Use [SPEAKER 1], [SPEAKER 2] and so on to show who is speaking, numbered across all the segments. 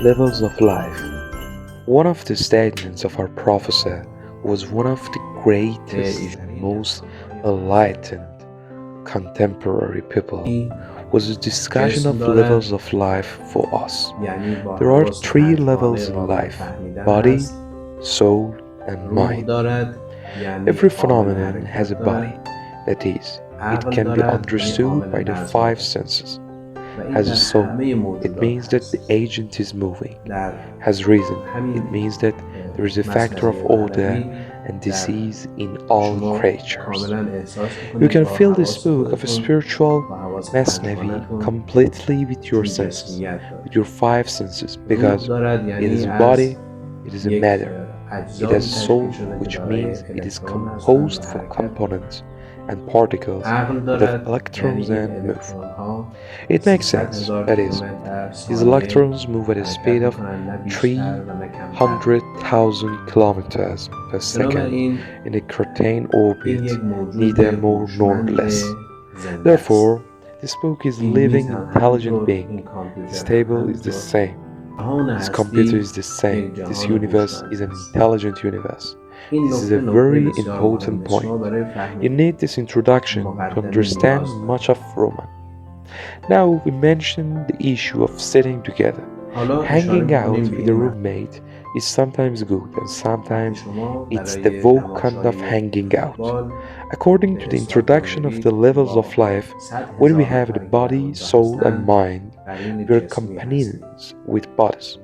[SPEAKER 1] Levels of life. One of the statements of our prophet was one of the greatest and most enlightened contemporary people was a discussion of levels of life for us. There are three levels in life: body, soul, and mind. Every phenomenon has a body, that is, it can be understood by the five senses. Has a soul, it means that the agent is moving. Has reason, it means that there is a factor of order and disease in all creatures. You can fill this book of a spiritual masnavi completely with your senses, with your five senses, because it is a body, it is a matter, it has a soul, which means it is composed for components and particles that have electrons and move. It makes sense, that is, these electrons move at a speed of 300,000 kilometers per second in a certain orbit, neither more nor less. Therefore, this book is a living, intelligent being. This table is the same. This computer is the same. This universe is an intelligent universe. This is a very important point. You need this introduction to understand much of Roman. Now we mentioned the issue of sitting together. Hanging out with a roommate is sometimes good and sometimes it's the woke kind of hanging out. According to the introduction of the levels of life, when we have the body, soul, and mind, we are companions with bodies.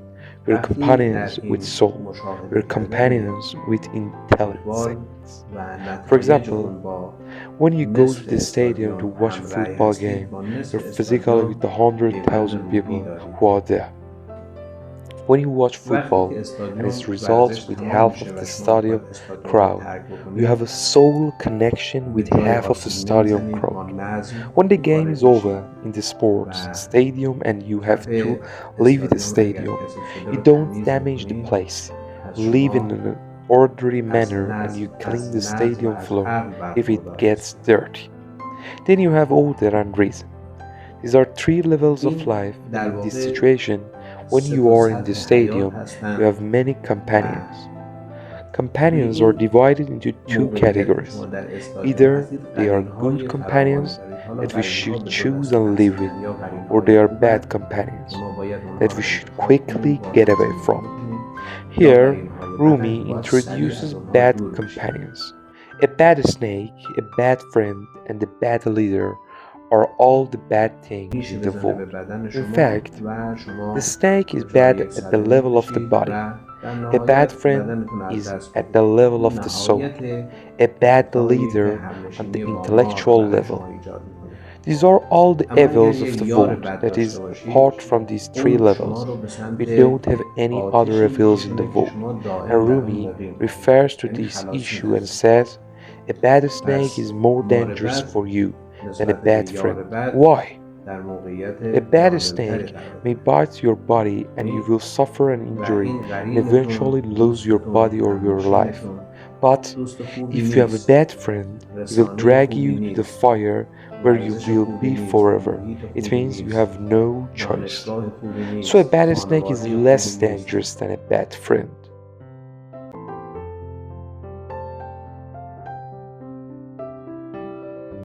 [SPEAKER 1] We are companions with soul. We are companions with intelligence. For example, when you go to the stadium to watch a football game, you're physically with the 100,000 people who are there. When you watch football and it results with half of the stadium crowd, you have a soul connection with half of the stadium crowd. When the game is over in the sports stadium and you have to leave the stadium, you don't damage the place. You leave in an orderly manner and you clean the stadium floor if it gets dirty. Then you have order and reason. These are three levels of life, and in this situation, when you are in the stadium, you have many companions. Companions are divided into two categories. Either they are good companions that we should choose and live with, or they are bad companions that we should quickly get away from. Here, Rumi introduces bad companions. A bad snake, a bad friend, and a bad leader are all the bad things in the world. In fact, the snake is bad at the level of the body. A bad friend is at the level of the soul. A bad leader on the intellectual level. These are all the evils of the world, that is, apart from these three levels, we don't have any other evils in the world. And Rumi refers to this issue and says, a bad snake is more dangerous for you than a bad friend. Why? A bad snake may bite your body and you will suffer an injury and eventually lose your body or your life. But if you have a bad friend, he will drag you to the fire where you will be forever. It means you have no choice. So a bad snake is less dangerous than a bad friend.